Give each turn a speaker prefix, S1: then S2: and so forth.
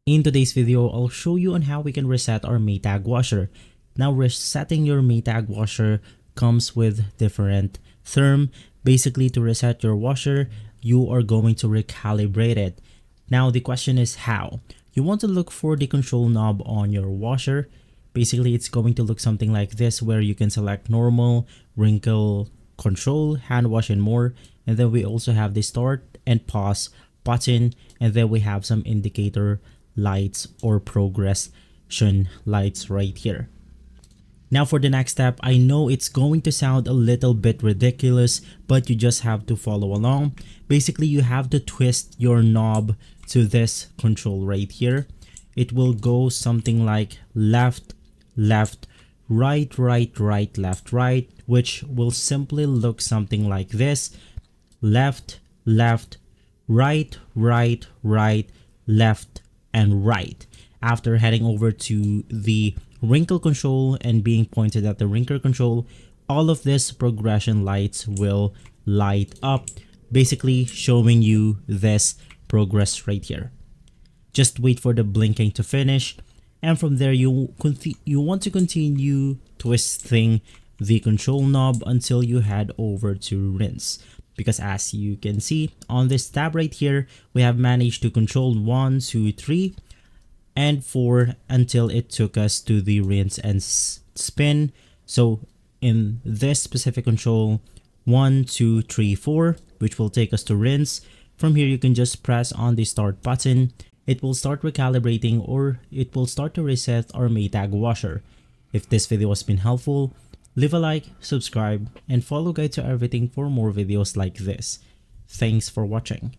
S1: In today's video, I'll show you on how we can reset our Maytag washer. Now, resetting your Maytag washer comes with different term. Basically, to reset your washer, you are going to recalibrate it. Now, the question is how. You want to look for the control knob on your washer. Basically, it's going to look something like this, where you can select normal, wrinkle, control, hand wash, and more. And then we also have the start and pause button, and then we have some indicator lights or progression lights right here. Now for the next step, I know it's going to sound a little bit ridiculous, but you just have to follow along. Basically, you have to twist your knob to this control right here. It will go something like left, left, right, right, right, left, right, which will simply look something like this. Left, left, right, right, right, left, and right. After heading over to the wrinkle control and being pointed at the wrinkle control, all of this progression lights will light up, basically showing you this progress right here. Just wait for the blinking to finish, and from there you want to continue twisting the control knob until you head over to rinse. Because as you can see on this tab right here, we have managed to control 1, 2, 3, and 4 until it took us to the rinse and spin. So in this specific control, 1, 2, 3, 4, which will take us to rinse. From here, you can just press on the start button. It will start recalibrating, or it will start to reset our Maytag washer. If this video has been helpful, leave a like, subscribe, and follow Guide to Everything for more videos like this. Thanks for watching.